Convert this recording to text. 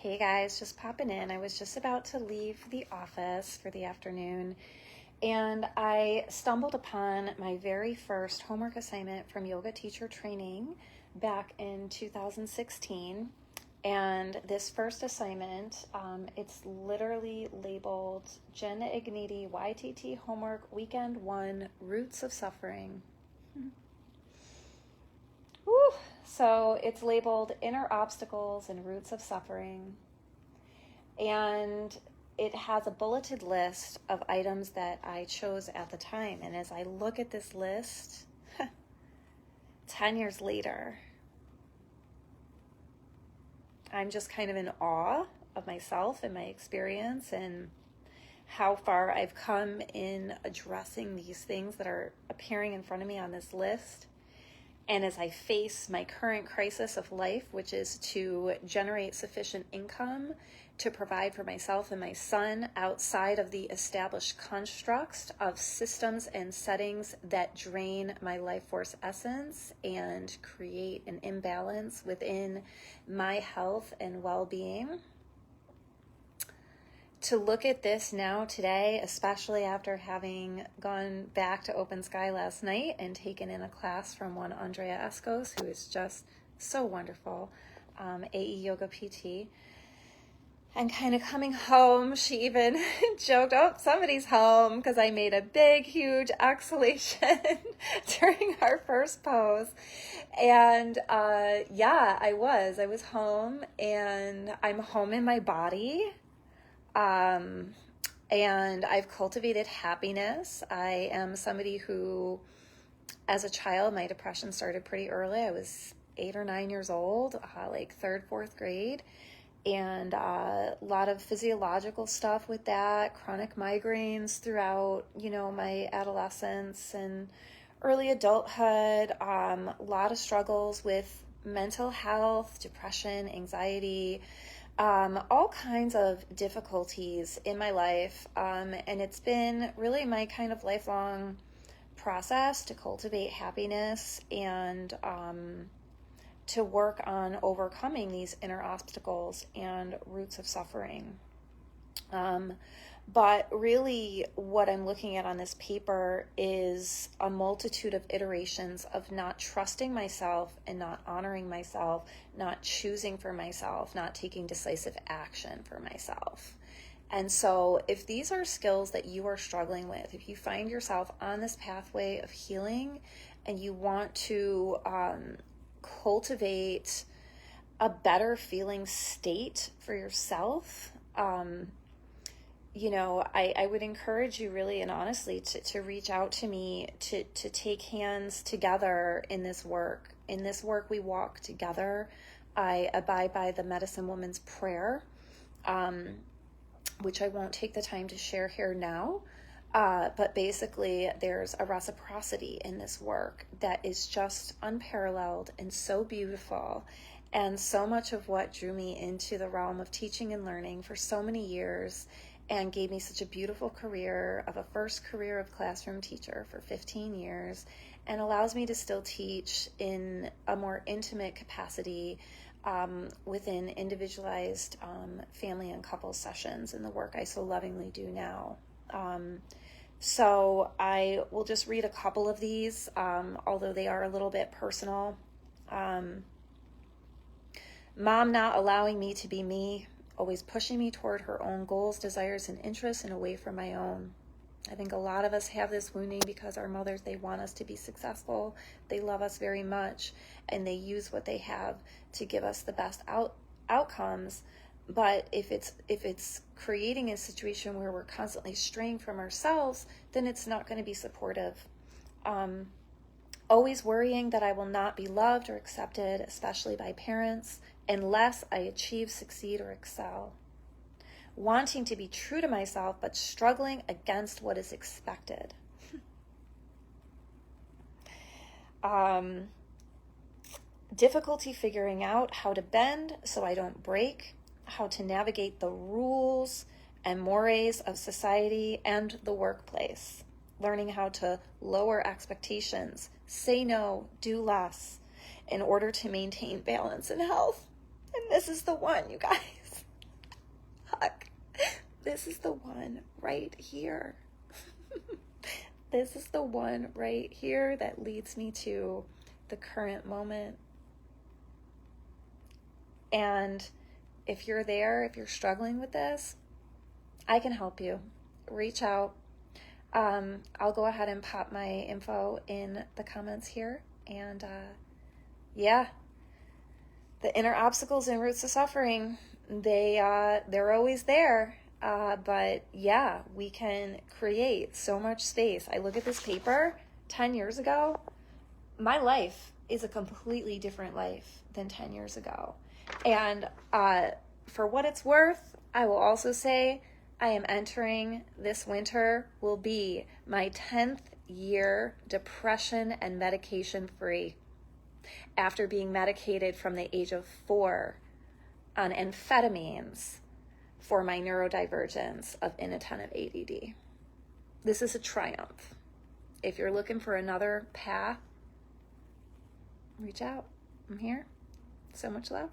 Hey guys, just popping in. I was just about to leave the office for the afternoon and I stumbled upon my very first homework assignment from yoga teacher training back in 2016. And this first assignment, it's literally labeled Jen Agnitti YTT Homework Weekend 1 Roots of Suffering. Woo. So it's labeled Inner Obstacles and Roots of Suffering. And it has a bulleted list of items that I chose at the time. And as I look at this list, 10 years later, I'm just kind of in awe of myself and my experience and how far I've come in addressing these things that are appearing in front of me on this list. And as I face my current crisis of life, which is to generate sufficient income to provide for myself and my son outside of the established constructs of systems and settings that drain my life force essence and create an imbalance within my health and well-being. To look at this now today, especially after having gone back to Open Sky last night and taken in a class from one Andrea Escos, who is just so wonderful, AE Yoga PT, and kind of coming home, she even joked, oh, somebody's home, because I made a big, huge exhalation during our first pose. And yeah, I was home, and I'm home in my body. And I've cultivated happiness. I am somebody who, as a child, my depression started pretty early. I was 8 or 9 years old, like 3rd, 4th grade. And a lot of physiological stuff with that, chronic migraines throughout, my adolescence and early adulthood. A lot of struggles with mental health, depression, anxiety, all kinds of difficulties in my life. And it's been really my kind of lifelong process to cultivate happiness and to work on overcoming these inner obstacles and roots of suffering. But really what I'm looking at on this paper is a multitude of iterations of not trusting myself and not honoring myself, not choosing for myself, not taking decisive action for myself. And so if these are skills that you are struggling with, if you find yourself on this pathway of healing and you want to cultivate a better feeling state for yourself, I would encourage you really and honestly to reach out to me, to take hands together in this work. In this work, we walk together. I abide by the Medicine Woman's prayer, which I won't take the time to share here now. But basically, there's a reciprocity in this work that is just unparalleled and so beautiful. And so much of what drew me into the realm of teaching and learning for so many years and gave me such a beautiful career of a first career of classroom teacher for 15 years and allows me to still teach in a more intimate capacity within individualized family and couple sessions in the work I so lovingly do now. So I will just read a couple of these, although they are a little bit personal. Mom not allowing me to be me, always pushing me toward her own goals, desires, and interests and away from my own. I think a lot of us have this wounding because our mothers, they want us to be successful. They love us very much, and they use what they have to give us the best outcomes. But if it's creating a situation where we're constantly straying from ourselves, then it's not going to be supportive. Always worrying that I will not be loved or accepted, especially by parents, unless I achieve, succeed, or excel. Wanting to be true to myself, but struggling against what is expected. Difficulty figuring out how to bend so I don't break, how to navigate the rules and mores of society and the workplace. Learning how to lower expectations, say no, do less in order to maintain balance and health. And this is the one, you guys. stuck. This is the one right here. This is the one right here that leads me to the current moment. And if you're there, if you're struggling with this, I can help you. Reach out. I'll go ahead and pop my info in the comments here. And yeah, the inner obstacles and roots of suffering, they're always there. But yeah, we can create so much space. I look at this paper 10 years ago. My life is a completely different life than 10 years ago. And for what it's worth, I will also say I am entering this winter will be my 10th year depression and medication free after being medicated from the age of 4 on amphetamines for my neurodivergence of inattentive ADD. This is a triumph. If you're looking for another path, reach out. I'm here. So much love.